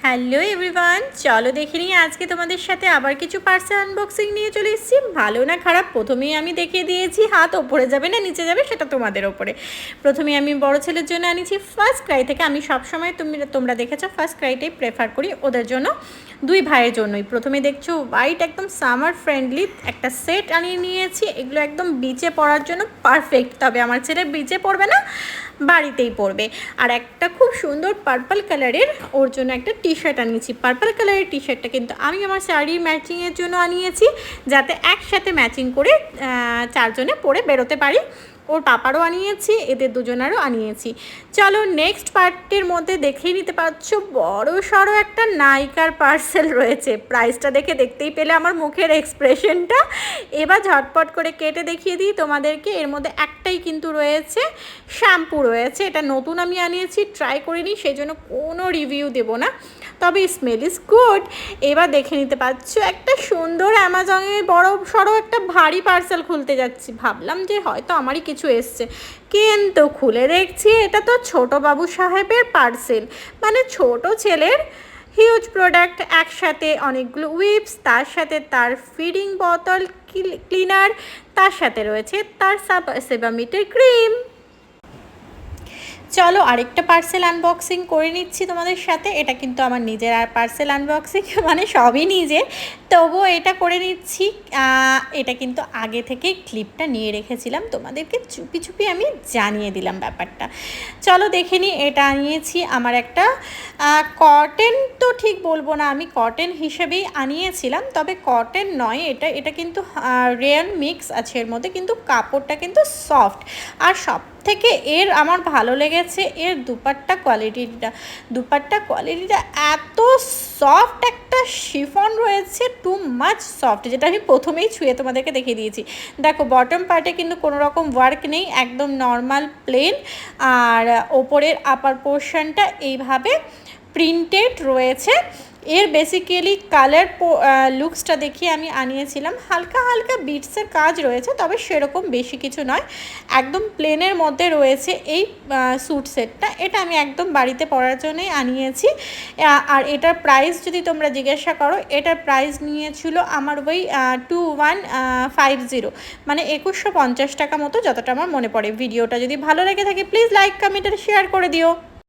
Hello everyone, চলো দেখে নিই আজকে তোমাদের সাথে আবার কিছু পার্সেল আনবক্সিং নিয়ে চলে এসেছি। ভালো না খারাপ প্রথমেই আমি দেখিয়ে দিয়েছি, হাত ওপরে যাবে না নিচে যাবে সেটা তোমাদের ওপরে। প্রথমে আমি বড় ছেলের জন্য আনিয়েছি ফার্স্ট ক্রাই থেকে। আমি সবসময় তোমরা দেখেছো ফার্স্ট ক্রাইটাই প্রেফার করি ওদের জন্য, দুই ভাইয়ের জন্যই। প্রথমে দেখছো হোয়াইট একদম সামার ফ্রেন্ডলি একটা সেট আনিয়ে নিয়েছি। এগুলো একদম বিচে পরার জন্য পারফেক্ট, তবে আমার ছেলে বিচে পড়বে না, বাড়িতেই পরবে। আর একটা খুব সুন্দর পার্পল কালারের ওর জন্য একটা টি শার্ট আনিয়েছি। পার্পল কালারের টি শার্টটা কিন্তু আমি আমার শাড়ি ম্যাচিংয়ের জন্য আনিয়েছি, যাতে একসাথে ম্যাচিং করে চারজনে পরে বেরোতে পারি। ওর পাপারও আনিয়েছি, এদের দুজনেরও আনিয়েছি। চলো নেক্সট পার্টের মধ্যে দেখেই নিতে পারছো বড় সড়ো একটা নাইকার পার্সেল রয়েছে। প্রাইসটা দেখে দেখতেই পেলে আমার মুখের এক্সপ্রেশনটা। এবার ঝটপট করে কেটে দেখিয়ে দিই তোমাদেরকে। এর মধ্যে একটাই কিন্তু রয়েছে শ্যাম্পু রয়েছে, এটা নতুন আমি আনিয়েছি, ট্রাই করিনি, সেই জন্য কোনো রিভিউ দেবো না, তবে স্মেল ইজ গুড। এবার দেখে নিতে পারছো একটা সুন্দর অ্যামাজনে বড় সড়ো একটা ভারী পার্সেল খুলতে যাচ্ছি। ভাবলাম যে হয়তো আমারই কিছু এসছে, কিন্তু খুলে দেখছি এটা তো ছোটো বাবু সাহেবের পার্সেল, মানে ছোট ছেলের হিউজ প্রোডাক্ট। একসাথে অনেকগুলো উইপস, তার সাথে তার ফিডিং বোতল ক্লিনার, তার সাথে রয়েছে তার সেবামিটের ক্রিম। চলো আরেকটা পার্সেল আনবক্সিং করে নিচ্ছি তোমাদের সাথে। এটা কিন্তু আমার নিজের আর পার্সেল আনবক্সিং মানে সবই নিজের, তবুও এটা করে নিচ্ছি। এটা কিন্তু আগে থেকেই ক্লিপটা নিয়ে রেখেছিলাম, তোমাদেরকে চুপি চুপি আমি জানিয়ে দিলাম ব্যাপারটা। চলো দেখে নিই। এটা আনিয়েছি আমার একটা কটন, তো ঠিক বলবো না, আমি কটন হিসেবেই আনিয়েছিলাম, তবে কটন নয় এটা, এটা কিন্তু রেয়ন মিক্স আছে এর মধ্যে, কিন্তু কাপড়টা কিন্তু সফট। আর সব থেকে এর আমার ভালো লেগেছে এর দুপাট্টা কোয়ালিটিটা এত সফট, একটা শিফন রয়েছে টু মাচ সফট, যেটা আমি প্রথমেই ছুঁয়ে তোমাদেরকে দেখিয়ে দিয়েছি। দেখো বটম পার্টে কিন্তু কোনো রকম ওয়ার্ক নেই, একদম নর্মাল প্লেন। আর ওপরের আপার পোর্শনটা এইভাবে প্রিন্টেড রয়েছে। এর বেসিক্যালি কালার লুকসটা দেখিয়ে আমি আনিয়েছিলাম। হালকা হালকা বিটসের কাজ রয়েছে, তবে সেরকম বেশি কিছু নয়, একদম প্লেনের মধ্যে রয়েছে এই স্যুট সেটটা। এটা আমি একদম বাড়িতে পরার জন্যই আনিয়েছি। আর এটার প্রাইস যদি তোমরা জিজ্ঞাসা করো, এটার প্রাইস নিয়েছিল আমার ওই 2150, মানে 2150 টাকা মতো, যতটা আমার মনে পড়ে। ভিডিওটা যদি ভালো লেগে থাকে প্লিজ লাইক কমেন্ট আর শেয়ার করে দিও।